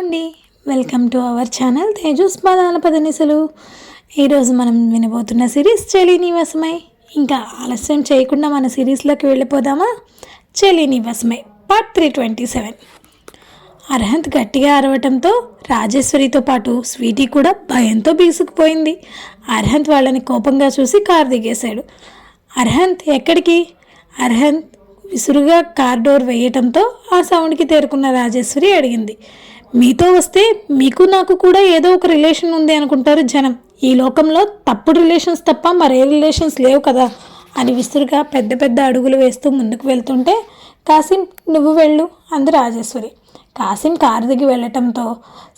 అండి, welcome to our channel Tejas పదాల పదనిసలు. ఈరోజు మనం వినబోతున్న సిరీస్ చెలి నివాసమై. ఇంకా ఆలస్యం చేయకుండా మన సిరీస్లోకి వెళ్ళిపోదామా? చెలి నివాసమై పార్ట్ 327. అర్హంత్ గట్టిగా అరవటంతో రాజేశ్వరితో పాటు స్వీటీ కూడా భయంతో బీసుకుపోయింది. అర్హంత్ వాళ్ళని కోపంగా చూసి కారు దిగేశాడు. అర్హంత్ ఎక్కడికి? అర్హంత్ విసురుగా కార్ డోర్ వేయటంతో ఆ సౌండ్కి తేరుకున్న రాజేశ్వరి అడిగింది. మీతో వస్తే మీకు నాకు కూడా ఏదో ఒక రిలేషన్ ఉంది అనుకుంటారు జనం. ఈ లోకంలో తప్పుడు రిలేషన్స్ తప్ప మరే రిలేషన్స్ లేవు కదా అని విసురుగా పెద్ద పెద్ద అడుగులు వేస్తూ ముందుకు వెళ్తుంటే, కాసిం నువ్వు వెళ్ళు అంది రాజేశ్వరి. కాసిం కారు దిగి వెళ్ళటంతో,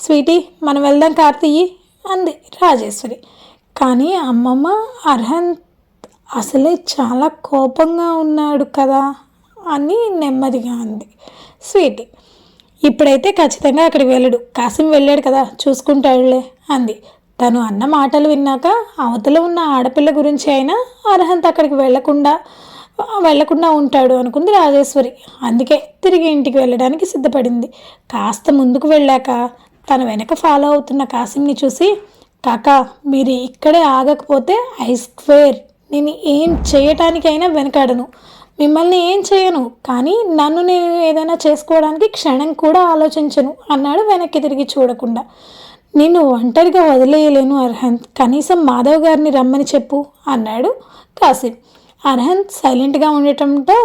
స్వీటీ మనం వెళ్దాం, కారు తీయి అంది రాజేశ్వరి. కానీ అమ్మమ్మ, అర్హంత్ అసలే చాలా కోపంగా ఉన్నాడు కదా అని నెమ్మదిగా అంది స్వీటీ. ఇప్పుడైతే ఖచ్చితంగా అక్కడికి వెళ్ళడు, కాసిం వెళ్ళాడు కదా చూసుకుంటాడులే అంది. తను అన్న మాటలు విన్నాక అవతల ఉన్న ఆడపిల్ల గురించి అయినా అర్హంత్ అక్కడికి వెళ్లకుండా ఉంటాడు అనుకుంది రాజేశ్వరి. అందుకే తిరిగి ఇంటికి వెళ్ళడానికి సిద్ధపడింది. కాస్త ముందుకు వెళ్ళాక తన వెనక ఫాలో అవుతున్న కాసింని చూసి, కాకా మీరు ఇక్కడే ఆగకపోతే ఐ స్క్వేర్ నేను ఏం చేయటానికైనా వెనకాడను, మిమ్మల్ని ఏం చేయను, కానీ నన్ను నేను ఏదైనా చేసుకోవడానికి క్షణం కూడా ఆలోచించను అన్నాడు వెనక్కి తిరిగి చూడకుండా. నేను ఒంటరిగా వదిలేయలేను అర్హంత్, కనీసం మాధవ్ గారిని రమ్మని చెప్పు అన్నాడు కాసిం. అర్హంత్ సైలెంట్గా ఉండటంతో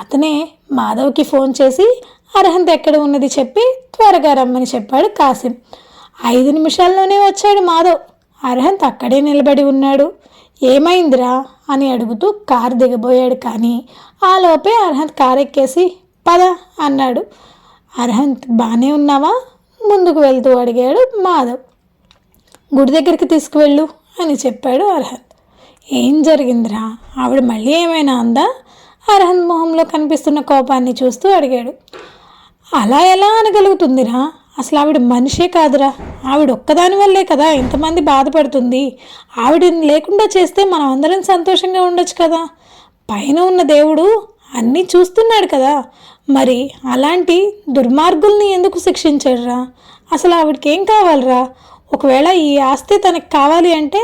అతనే మాధవ్కి ఫోన్ చేసి అర్హంత్ ఎక్కడ ఉన్నది చెప్పి త్వరగా రమ్మని చెప్పాడు కాసిం. 5 నిమిషాల్లోనే వచ్చాడు మాధవ్. అర్హంత్ అక్కడే నిలబడి ఉన్నాడు. ఏమైందిరా అని అడుగుతూ కారు దిగబోయాడు. కానీ ఆ లోపే అర్హంత్ కారు ఎక్కేసి పద అన్నాడు. అర్హంత్ బాగానే ఉన్నావా ముందుకు వెళ్తూ అడిగాడు మాధవ్. గుడి దగ్గరికి తీసుకువెళ్ళు అని చెప్పాడు అర్హంత్. ఏం జరిగిందిరా? ఆవిడ మళ్ళీ ఏమైనా అందా? అర్హంత్ మొహంలో కనిపిస్తున్న కోపాన్ని చూస్తూ అడిగాడు. అలా ఎలా అనగలుగుతుందిరా? అసలు ఆవిడ మనిషే కాదురా. ఆవిడ ఒక్కదాని వల్లే కదా ఇంతమంది బాధపడుతుంది. ఆవిడని లేకుండా చేస్తే మనం అందరం సంతోషంగా ఉండొచ్చు కదా. పైన ఉన్న దేవుడు అన్నీ చూస్తున్నాడు కదా. మరి అలాంటి దుర్మార్గుల్ని ఎందుకు శిక్షించాడురా? అసలు ఆవిడకి ఏం కావాలరా? ఒకవేళ ఈ ఆస్తి తనకి కావాలి అంటే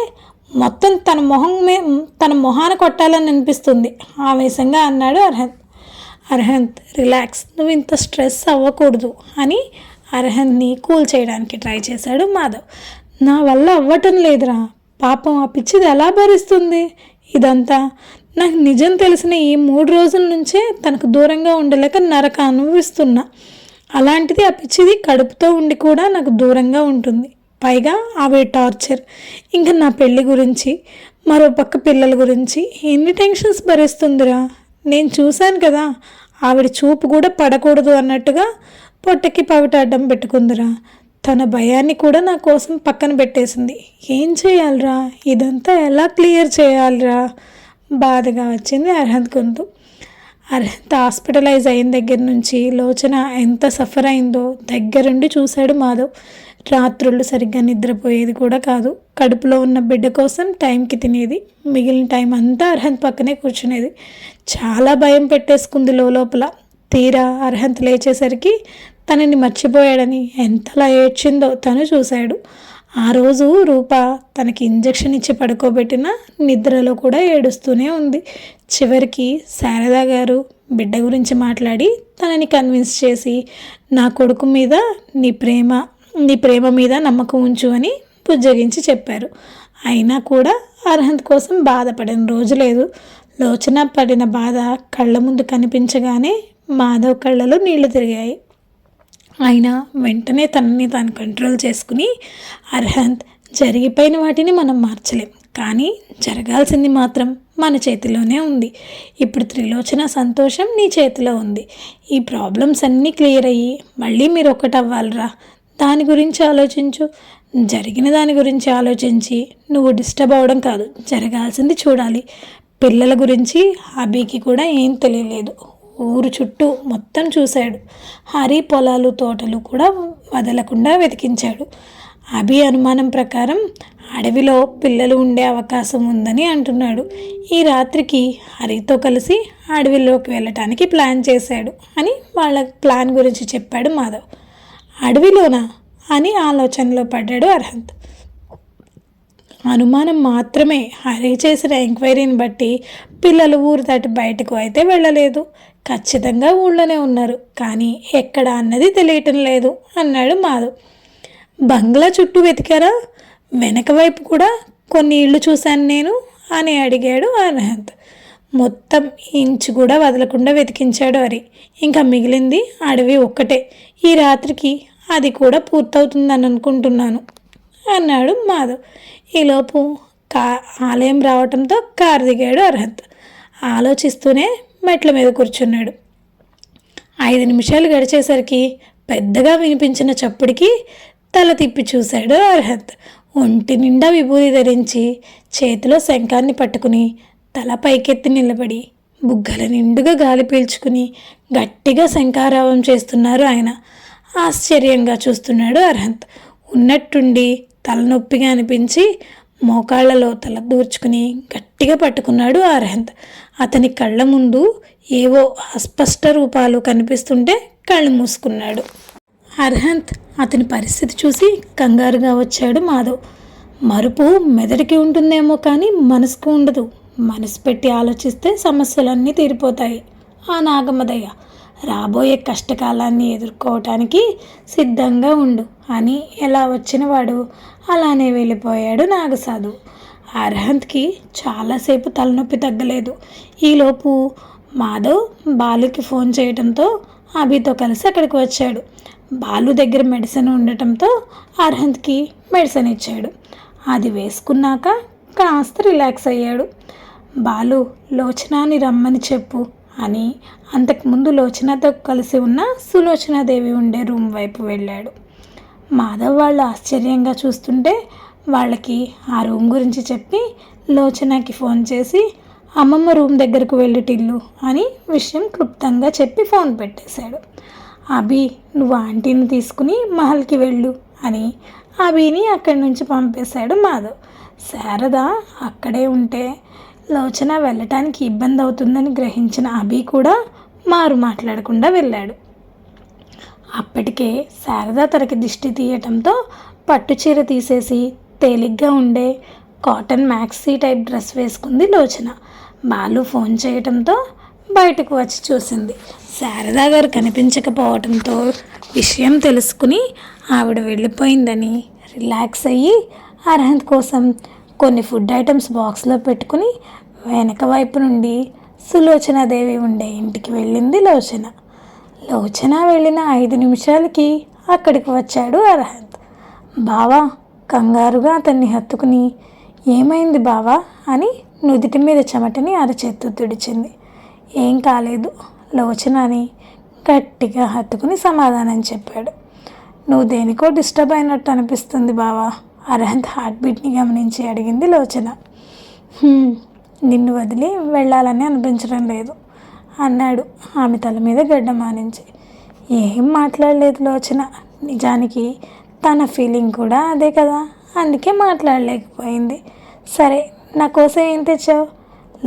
మొత్తం తన మొహాన కొట్టాలని అనిపిస్తుంది ఆవేశంగా అన్నాడు అర్హంత్. అర్హంత్ రిలాక్స్, నువ్వు ఇంత స్ట్రెస్ అవ్వకూడదు అని అర్హంత్ని కూల్ చేయడానికి ట్రై చేశాడు మాధవ్. నా వల్ల అవ్వటం లేదురా, పాపం ఆ పిచ్చిది ఎలా భరిస్తుంది ఇదంతా? నాకు నిజం తెలిసిన ఈ 3 రోజుల నుంచే తనకు దూరంగా ఉండలేక నరక అనుభవిస్తున్నా. అలాంటిది ఆ పిచ్చిది కడుపుతో ఉండి కూడా నాకు దూరంగా ఉంటుంది. పైగా ఆవిడ టార్చర్. ఇంకా నా పెళ్ళి గురించి, మరో పక్క పిల్లల గురించి ఎన్ని టెన్షన్స్ భరిస్తుందిరా. నేను చూశాను కదా, ఆవిడ చూపు కూడా పడకూడదు అన్నట్టుగా పొట్టకి పవిట అడ్డం పెట్టుకుందిరా. తన భయాన్ని కూడా నా కోసం పక్కన పెట్టేసింది. ఏం చేయాలిరా? ఇదంతా ఎలా క్లియర్ చేయాలిరా? బాధగా వచ్చింది అర్హంత్ గొంతు. అర్హంత్ హాస్పిటలైజ్ అయిన దగ్గర నుంచి లోచన ఎంత సఫర్ అయిందో దగ్గరుండి చూశాడు మాధవ్. రాత్రుళ్ళు సరిగ్గా నిద్రపోయేది కూడా కాదు. కడుపులో ఉన్న బిడ్డ కోసం టైంకి తినేది, మిగిలిన టైం అంతా అర్హంత్ పక్కనే కూర్చునేది. చాలా భయం పెట్టేసుకుంది లోపల. తీరా అర్హంత్ లేచేసరికి తనని మర్చిపోయాడని ఎంతలా ఏడ్చిందో తను చూశాడు. ఆ రోజు రూప తనకి ఇంజెక్షన్ ఇచ్చి పడుకోబెట్టిన నిద్రలో కూడా ఏడుస్తూనే ఉంది. చివరికి శారదా గారు బిడ్డ గురించి మాట్లాడి తనని కన్విన్స్ చేసి, నా కొడుకు మీద నీ ప్రేమ మీద నమ్మకం ఉంచు అని బుజ్జగించి చెప్పారు. అయినా కూడా అర్హంత్ కోసం బాధపడిన రోజు లేదు. లోచన పడిన బాధ కళ్ళ ముందు కనిపించగానే మాధవ్ కళ్ళలో నీళ్లు తిరిగాయి. అయినా వెంటనే తనని తాను కంట్రోల్ చేసుకుని, అర్హంత్ జరిగిపోయిన వాటిని మనం మార్చలేం, కానీ జరగాల్సింది మాత్రం మన చేతిలోనే ఉంది. ఇప్పుడు త్రిలోచన సంతోషం నీ చేతిలో ఉంది. ఈ ప్రాబ్లమ్స్ అన్నీ క్లియర్ అయ్యి మళ్ళీ మీరు ఒక్కటవ్వాలిరా. దాని గురించి ఆలోచించు. జరిగిన దాని గురించి ఆలోచించి నువ్వు డిస్టర్బ్ అవ్వడం కాదు, జరగాల్సింది చూడాలి. పిల్లల గురించి అభికి కూడా ఏం తెలియలేదు. ఊరు చుట్టూ మొత్తం చూశాడు. హరి పొలాలు తోటలు కూడా వదలకుండా వెతికించాడు. అభి అనుమానం ప్రకారం అడవిలో పిల్లలు ఉండే అవకాశం ఉందని అంటున్నాడు. ఈ రాత్రికి హరితో కలిసి అడవిలోకి వెళ్ళటానికి ప్లాన్ చేశాడు అని వాళ్ళ ప్లాన్ గురించి చెప్పాడు మాధవ్. అడవిలోనా? అని ఆలోచనలో పడ్డాడు అర్హంత్. అనుమానం మాత్రమే. హరి చేసిన ఎంక్వైరీని బట్టి పిల్లలు ఊరు దాటి బయటకు అయితే వెళ్ళలేదు. ఖచ్చితంగా ఊళ్ళోనే ఉన్నారు, కానీ ఎక్కడ అన్నది తెలియటం లేదు అన్నాడు మాధవ్. బంగ్లా చుట్టూ వెతికారా? వెనక వైపు కూడా కొన్ని ఇళ్ళు చూశాను నేను అని అడిగాడు అర్హంత్. మొత్తం ఇంచు కూడా వదలకుండా వెతికించాడు హరి. ఇంకా మిగిలింది అడవి ఒక్కటే. ఈ రాత్రికి అది కూడా పూర్తవుతుందని అనుకుంటున్నాను అన్నాడు మాధవ్. ఈలోపు ఆలయం రావటంతో కారు దిగాడు అర్హంత్. ఆలోచిస్తూనే మెట్ల మీద కూర్చున్నాడు. 5 నిమిషాలు గడిచేసరికి పెద్దగా వినిపించిన చప్పుడికి తల తిప్పి చూశాడు అర్హంత్. ఒంటి నిండా విభూతి ధరించి చేతిలో శంఖాన్ని పట్టుకుని తల పైకెత్తి నిలబడి బుగ్గల నిండుగా గాలి పీల్చుకుని గట్టిగా శంఖారావం చేస్తున్నారు ఆయన. ఆశ్చర్యంగా చూస్తున్నాడు అర్హంత్. ఉన్నట్టుండి తలనొప్పిగా అనిపించి మోకాళ్లలో తల దూర్చుకుని గట్టిగా పట్టుకున్నాడు అర్హంత్. అతని కళ్ళ ముందు ఏవో అస్పష్ట రూపాలు కనిపిస్తుంటే కళ్ళు మూసుకున్నాడు. అర్హంత్ అతని పరిస్థితి చూసి కంగారుగా వచ్చాడు మాధవ్. మరుపు మెదడికి ఉంటుందేమో కానీ మనసుకు ఉండదు. మనసు పెట్టి ఆలోచిస్తే సమస్యలన్నీ తీరిపోతాయి. ఆ నాగమ్మదయ్య రాబోయే కష్టకాలాన్ని ఎదుర్కోవటానికి సిద్ధంగా ఉండు అని ఎలా వచ్చినవాడు అలానే వెళ్ళిపోయాడు నాగసాధు. అర్హంత్కి చాలాసేపు తలనొప్పి తగ్గలేదు. ఈలోపు మాధవ్ బాలుకి ఫోన్ చేయడంతో అభితో కలిసి అక్కడికి వచ్చాడు. బాలు దగ్గర మెడిసిన్ ఉండటంతో అర్హంత్కి మెడిసిన్ ఇచ్చాడు. అది వేసుకున్నాక కాస్త రిలాక్స్ అయ్యాడు. బాలు లోచనాని రమ్మని చెప్పు అని అంతకుముందు లోచనతో కలిసి ఉన్న సులోచనాదేవి ఉండే రూమ్ వైపు వెళ్ళాడు. మాధవ్ వాళ్ళు ఆశ్చర్యంగా చూస్తుంటే వాళ్ళకి ఆ రూమ్ గురించి చెప్పి లోచనకి ఫోన్ చేసి అమ్మమ్మ రూమ్ దగ్గరకు వెళ్ళిటిల్లు అని విషయం క్లుప్తంగా చెప్పి ఫోన్ పెట్టేశాడు. అభి నువ్వు ఆంటీని తీసుకుని మహల్కి వెళ్ళు అని అభిని అక్కడి నుంచి పంపేశాడు మాధవ్. శారద అక్కడే ఉంటే లోచన వెళ్ళటానికి ఇబ్బంది అవుతుందని గ్రహించిన అభి కూడా మారు మాట్లాడకుండా వెళ్ళాడు. అప్పటికే శారద తనకి దిష్టి తీయటంతో పట్టుచీర తీసేసి తేలిగ్గా ఉండే కాటన్ మ్యాక్సీ టైప్ డ్రెస్ వేసుకుంది లోచన. బాలు ఫోన్ చేయటంతో బయటకు వచ్చి చూసింది. శారదా గారు కనిపించకపోవడంతో విషయం తెలుసుకుని ఆవిడ వెళ్ళిపోయిందని రిలాక్స్ అయ్యి అర్హంత్ కోసం కొన్ని ఫుడ్ ఐటమ్స్ బాక్స్లో పెట్టుకుని వెనక వైపు నుండి సులోచనాదేవి ఉండే ఇంటికి వెళ్ళింది లోచన. లోచన వెళ్ళిన 5 నిమిషాలకి అక్కడికి వచ్చాడు అర్హంత్. బావా కంగారుగా అతన్ని హత్తుకుని ఏమైంది బావా అని నుదిటి మీద చెమటని అరచేత్తో తుడిచింది. ఏం కాలేదు లోచనని గట్టిగా హత్తుకుని సమాధానం చెప్పాడు. నువ్వు దేనికో డిస్టర్బ్ అయినట్టు అనిపిస్తుంది బావా. అర్హంత్ హార్ట్ బీట్ని గమనించి అడిగింది లోచన. నిన్ను వదిలి వెళ్ళాలని అనిపించడం లేదు అన్నాడు ఆమె తల మీద గడ్డ మానించి. ఏం మాట్లాడలేదు లోచన. నిజానికి తన ఫీలింగ్ కూడా అదే కదా, అందుకే మాట్లాడలేకపోయింది. సరే నా కోసం ఏం తెచ్చావు?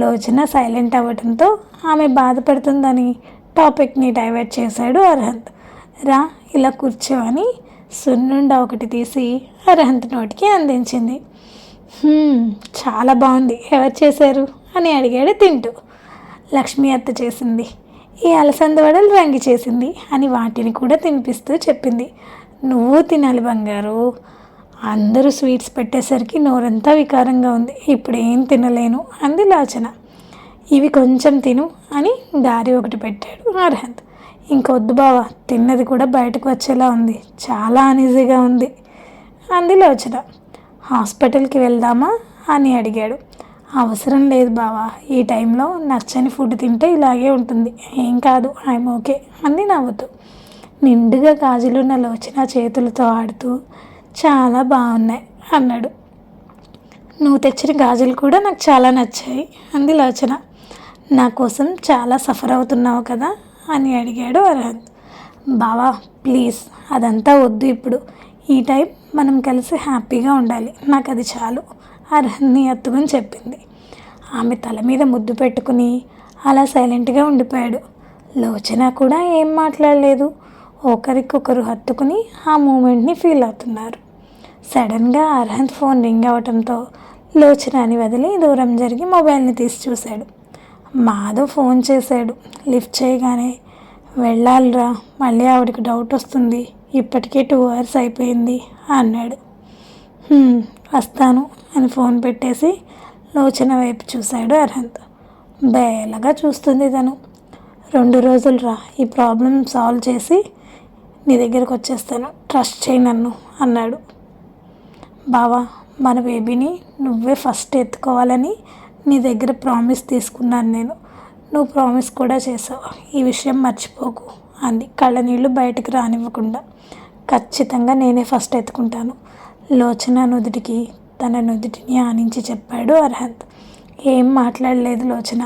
లోచన సైలెంట్ అవ్వడంతో ఆమె బాధపడుతుందని టాపిక్ని డైవర్ట్ చేశాడు అర్హంత్. రా ఇలా కూర్చో అని సున్నుండ ఒకటి తీసి అర్హంత్ నోటికి అందించింది. చాలా బాగుంది, ఎవరు చేశారు అని అడిగాడు తింటూ. లక్ష్మి అత్త చేసింది. ఈ అలసంద వడలు రంగి చేసింది అని వాటిని కూడా తినిపిస్తూ చెప్పింది. నువ్వు తినాలి బంగారు. అందరూ స్వీట్స్ పెట్టేసరికి నోరంతా వికారంగా ఉంది. ఇప్పుడు ఏం తినలేను అంది లోచన. ఇవి కొంచెం తిను అని గారి ఒకటి పెట్టాడు అర్హంత్. ఇంకొద్దు బావా, తిన్నది కూడా బయటకు వచ్చేలా ఉంది, చాలా అనీజీగా ఉంది అంది లోచన. హాస్పిటల్కి వెళ్దామా అని అడిగాడు. అవసరం లేదు బావా, ఈ టైంలో నచ్చని ఫుడ్ తింటే ఇలాగే ఉంటుంది, ఏం కాదు, ఐఎమ్ ఓకే అంది నవ్వుతూ. నిండుగా గాజులున్న లోచన చేతులతో ఆడుతూ చాలా బాగున్నాయి అన్నాడు. నువ్వు తెచ్చిన గాజులు కూడా నాకు చాలా నచ్చాయి అంది లోచన. నా కోసం చాలా సఫర్ అవుతున్నావు కదా అని అడిగాడు అర్హంత్. బావా ప్లీజ్ అదంతా వద్దు, ఇప్పుడు ఈ టైం మనం కలిసి హ్యాపీగా ఉండాలి, నాకు అది చాలు అర్హంత్ని ఎత్తుకుని చెప్పింది. ఆమె తల మీద ముద్దు పెట్టుకుని అలా సైలెంట్గా ఉండిపోయాడు. లోచన కూడా ఏం మాట్లాడలేదు. ఒకరికొకరు హత్తుకుని ఆ మూమెంట్ని ఫీల్ అవుతున్నారు. సడన్గా అర్హంత్ ఫోన్ రింగ్ అవటంతో లోచనాని వదిలి దూరం జరిగి మొబైల్ని తీసి చూశాడు. మాధవ్ ఫోన్ చేశాడు. లిఫ్ట్ చేయగానే వెళ్ళాలిరా, మళ్ళీ ఆవిడకి డౌట్ వస్తుంది, ఇప్పటికే 2 hours అయిపోయింది అన్నాడు. వస్తాను అని ఫోన్ పెట్టేసి లోచన వైపు చూశాడు అర్హంత్. బేలగా చూస్తుంది తను. 2 రోజులు రా, ఈ ప్రాబ్లం సాల్వ్ చేసి నీ దగ్గరకు వచ్చేస్తాను, ట్రస్ట్ చేయి నన్ను అన్నాడు. బావా, మన బేబీని నువ్వే ఫస్ట్ ఎత్తుకోవాలని నీ దగ్గర ప్రామిస్ తీసుకున్నాను నేను. నువ్వు ప్రామిస్ కూడా చేసావు, ఈ విషయం మర్చిపోకు అంది కళ్ళ నీళ్ళు బయటకు రానివ్వకుండా. ఖచ్చితంగా నేనే ఫస్ట్ ఎత్తుకుంటాను లోచన నుదుటికి తన నుదుటిని ఆనించి చెప్పాడు అర్హంత్. ఏం మాట్లాడలేదు లోచన.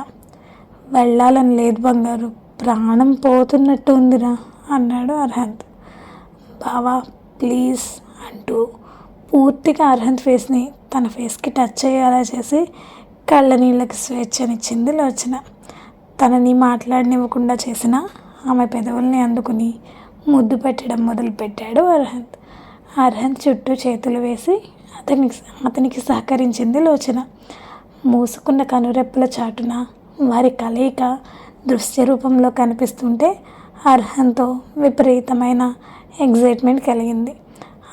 వెళ్ళాలని లేదు బంగారు, ప్రాణం పోతున్నట్టు ఉందిరా అన్నాడు అర్హంత్. బావా ప్లీజ్ అంటూ పూర్తిగా అర్హంత్ ఫేస్ని తన ఫేస్కి టచ్ అయ్యేలా చేసి కళ్ళ నీళ్ళకి స్వేచ్ఛనిచ్చింది లోచన. తనని మాట్లాడనివ్వకుండా చేసిన ఆమె పెదవుల్ని అందుకుని ముద్దు పెట్టడం మొదలుపెట్టాడు అర్హంత్. అర్హంత్ చుట్టూ చేతులు వేసి అతనికి సహకరించింది లోచన. మూసుకున్న కనురెప్పల చాటున వారి కలయిక దృశ్య రూపంలో కనిపిస్తుంటే అర్హంత్తో విపరీతమైన ఎగ్జైట్మెంట్ కలిగింది.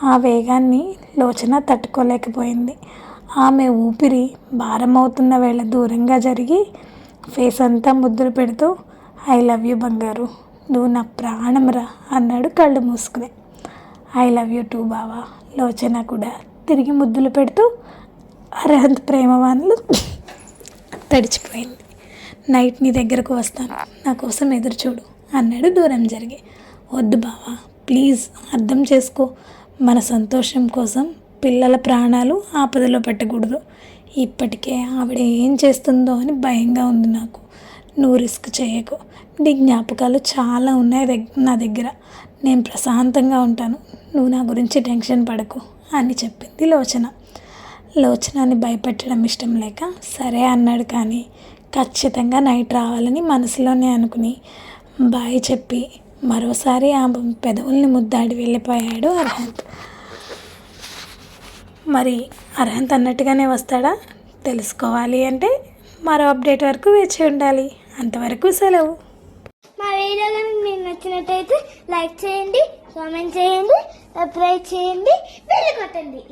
ఆ వేగాన్ని లోచన తట్టుకోలేకపోయింది. ఆమె ఊపిరి భారమవుతున్న వేళ దూరంగా జరిగి ఫేస్ అంతా ముద్దులు పెడుతూ ఐ లవ్ యూ బంగారు, నువ్వు నా ప్రాణంరా అన్నాడు కళ్ళు మూసుకుని. ఐ లవ్ యూ టూ బావా లోచన కూడా తిరిగి ముద్దులు పెడుతూ అర్హంత్ ప్రేమవాన్లు తడిచిపోయింది. నైట్ నీ దగ్గరకు వస్తాను, నా కోసం ఎదురు చూడు అన్నాడు దూరం జరిగి. వద్దు బావా ప్లీజ్, అర్థం చేసుకో, మన సంతోషం కోసం పిల్లల ప్రాణాలు ఆపదలో పెట్టకూడదు. ఇప్పటికే ఆవిడ ఏం చేస్తుందో అని భయంగా ఉంది నాకు. నువ్వు రిస్క్ చేయకు, నీ జ్ఞాపకాలు చాలా ఉన్నాయి నా దగ్గర, నేను ప్రశాంతంగా ఉంటాను, నువ్వు నా గురించి టెన్షన్ పడకు అని చెప్పింది లోచన. లోచనాన్ని భయపెట్టడం ఇష్టం లేక సరే అన్నాడు. కానీ ఖచ్చితంగా నైట్ రావాలని మనసులోనే అనుకుని బాయ్ చెప్పి మరోసారి ఆ పెదవుల్ని ముద్దాడి వెళ్ళిపోయాడు అర్హంత్. మరి అర్హంత్ అన్నట్టుగానే వస్తాడా తెలుసుకోవాలి అంటే మరో అప్డేట్ వరకు వేచి ఉండాలి. అంతవరకు సెలవు. మా వీడియో కనుక మీకు నచ్చినట్టయితే లైక్ చేయండి, కామెంట్ చేయండి, సబ్స్క్రైబ్ చేయండి, బెల్ కొట్టండి.